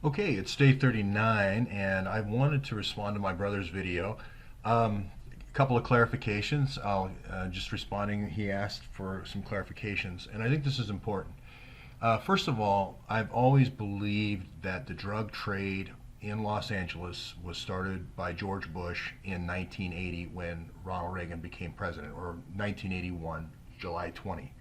Okay, it's day 39, and I wanted to respond to my brother's video. A couple of clarifications. I'll just responding. He asked for some clarifications, and I think this is important. First of all, I've always believed that the drug trade in Los Angeles was started by George Bush in 1980 when Ronald Reagan became president, or 1981, July 20.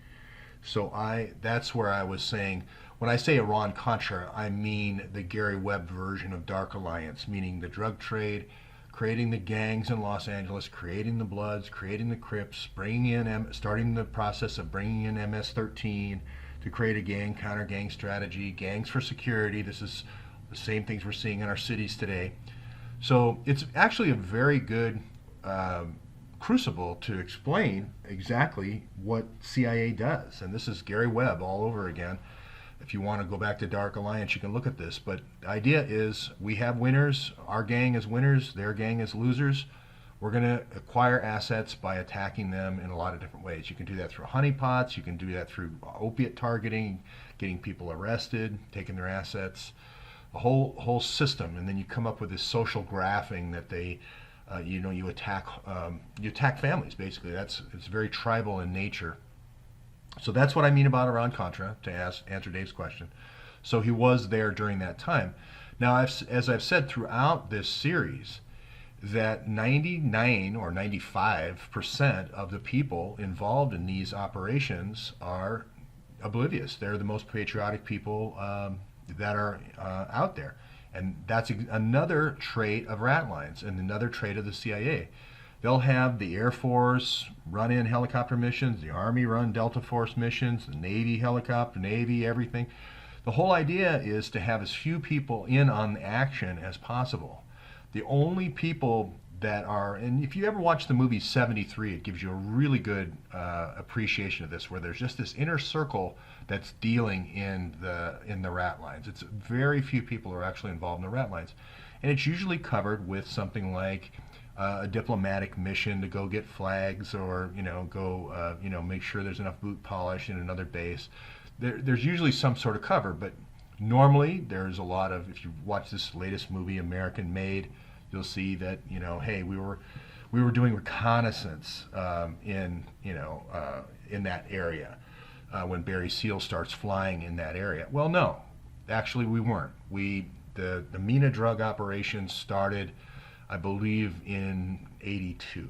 That's where I was saying, when I say Iran-Contra, I mean the Gary Webb version of Dark Alliance, meaning the drug trade, creating the gangs in Los Angeles, creating the Bloods, creating the Crips, starting the process of bringing in MS-13 to create a gang, counter-gang strategy, gangs for security. This is the same things we're seeing in our cities today. So it's actually a very good crucible to explain exactly what CIA does. And this is Gary Webb all over again. If you want to go back to Dark Alliance, you can look at this. But the idea is we have winners. Our gang is winners. Their gang is losers. We're going to acquire assets by attacking them in a lot of different ways. You can do that through honeypots. You can do that through opiate targeting, getting people arrested, taking their assets, a whole system. And then you come up with this social graphing that you attack families. Basically, it's very tribal in nature. So that's what I mean about Iran-Contra, to answer Dave's question. So he was there during that time. Now, as I've said throughout this series, that 99 or 95% of the people involved in these operations are oblivious. They're the most patriotic people that are out there. And that's another trait of Ratlines and another trait of the CIA. They'll have the Air Force run in helicopter missions, the Army run Delta Force missions, the Navy helicopter, Navy, everything. The whole idea is to have as few people in on the action as possible. The only people that are, and if you ever watch the movie 73, it gives you a really good appreciation of this, where there's just this inner circle that's dealing in the Ratlines. It's very few people are actually involved in the Ratlines, and it's usually covered with something like a diplomatic mission to go get flags, or go make sure there's enough boot polish in another base. There's usually some sort of cover, but normally there's a lot of, if you watch this latest movie, American Made, you'll see that hey, we were doing reconnaissance in that area when Barry Seal starts flying in that area. Well, no, actually we weren't. The Mina drug operation started, I believe, in '82.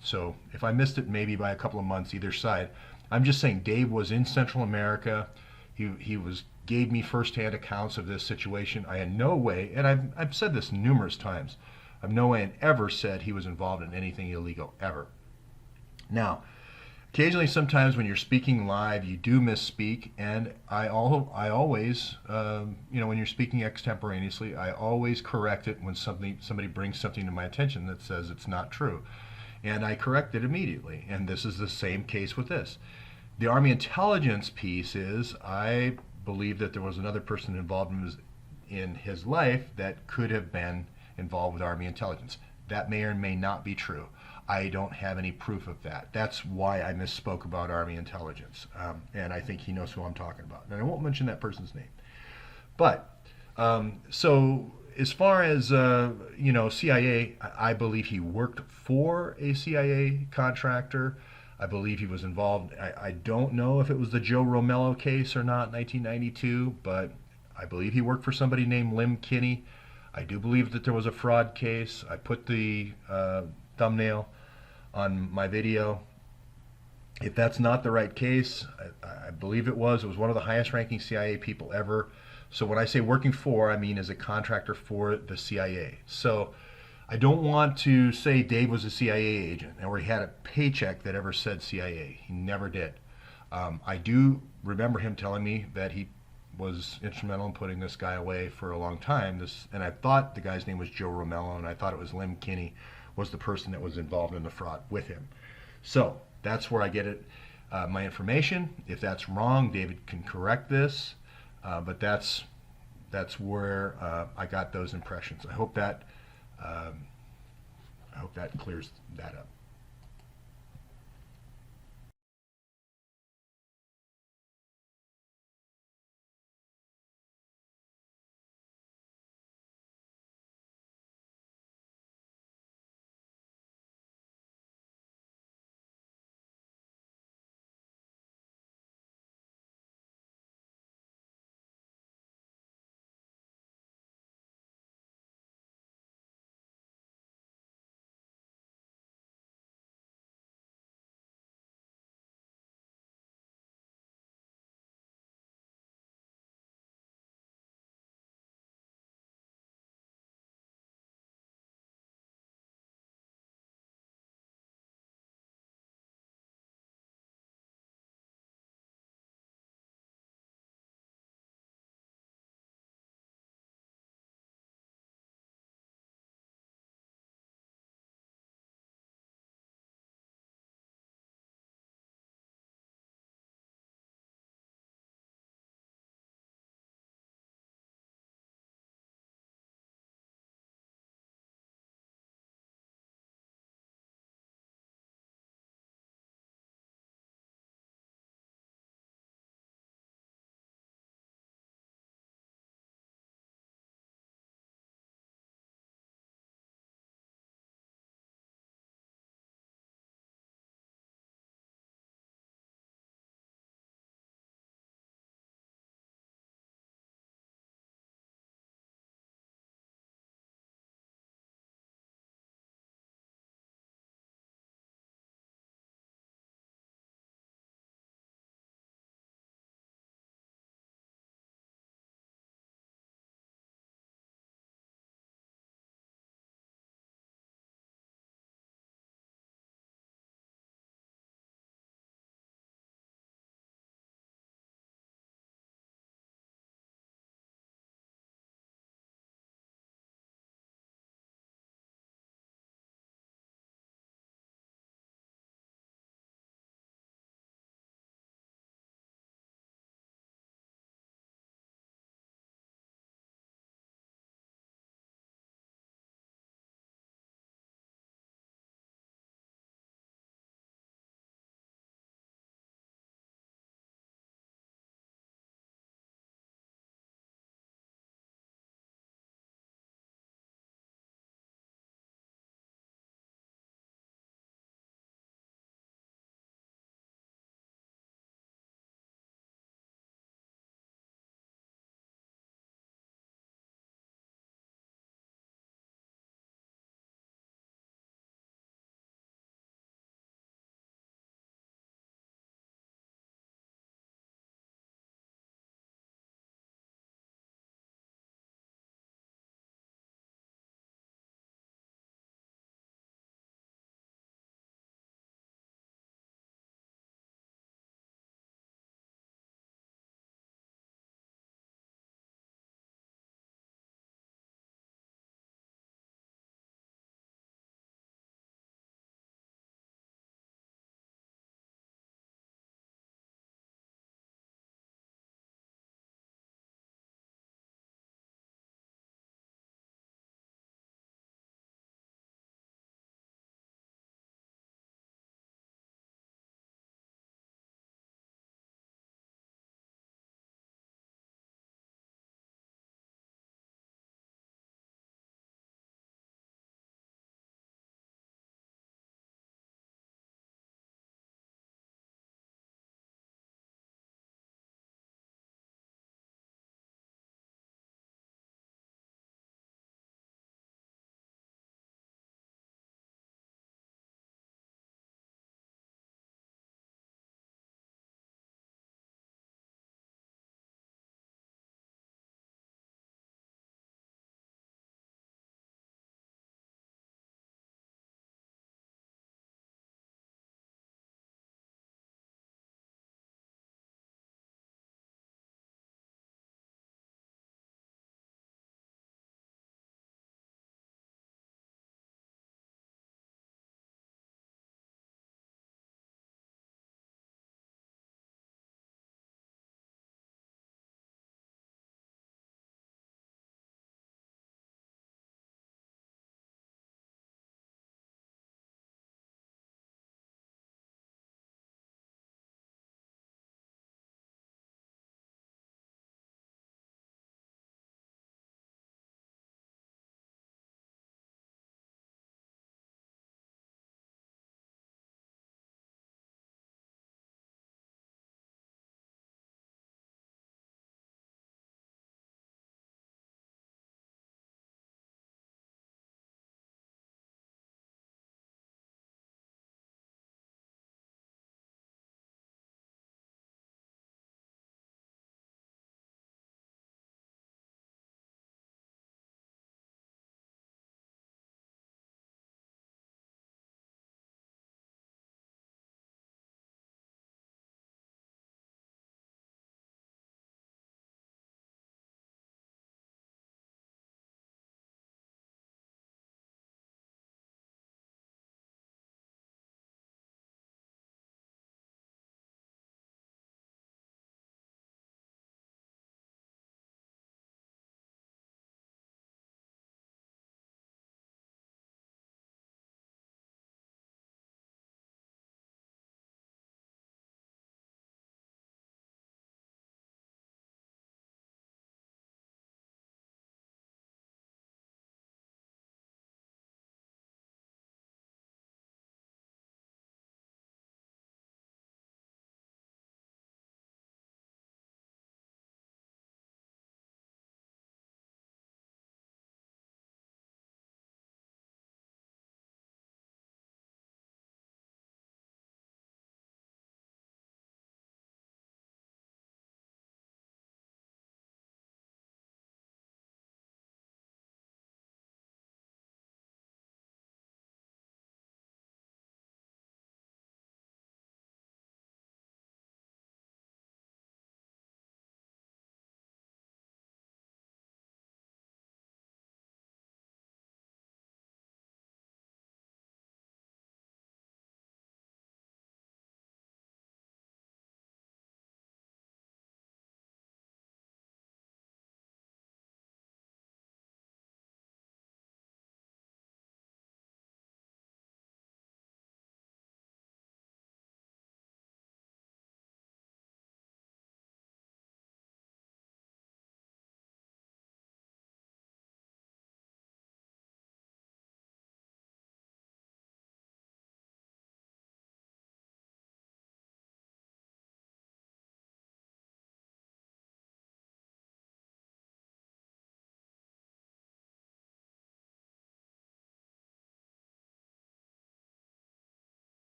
So if I missed it maybe by a couple of months either side, I'm just saying Dave was in Central America. He gave me firsthand accounts of this situation. I had no way, and I've said this numerous times, I've no way and ever said he was involved in anything illegal, ever. Now, occasionally, sometimes when you're speaking live, you do misspeak, and I always, when you're speaking extemporaneously, I always correct it when somebody brings something to my attention that says it's not true, and I correct it immediately. And this is the same case with this. The Army intelligence piece is, I believe that there was another person involved in his life that could have been involved with Army intelligence. That may or may not be true. I don't have any proof of that. That's why I misspoke about Army intelligence. And I think he knows who I'm talking about. And I won't mention that person's name. But, so as far as, CIA, I believe he worked for a CIA contractor. I believe he was involved. I don't know if it was the Joe Romello case or not in 1992, but I believe he worked for somebody named Lim Kinney. I do believe that there was a fraud case. I put the thumbnail on my video. If that's not the right case, I believe it was one of the highest ranking CIA people ever. So when I say working for, I mean as a contractor for the CIA. So I don't want to say Dave was a CIA agent or he had a paycheck that ever said CIA. He never did. I do remember him telling me that he was instrumental in putting this guy away for a long time. And I thought the guy's name was Joe Romello, and I thought it was Lim Kinney was the person that was involved in the fraud with him. So that's where I get it, my information. If that's wrong, David can correct this, but that's where I got those impressions. I hope that clears that up.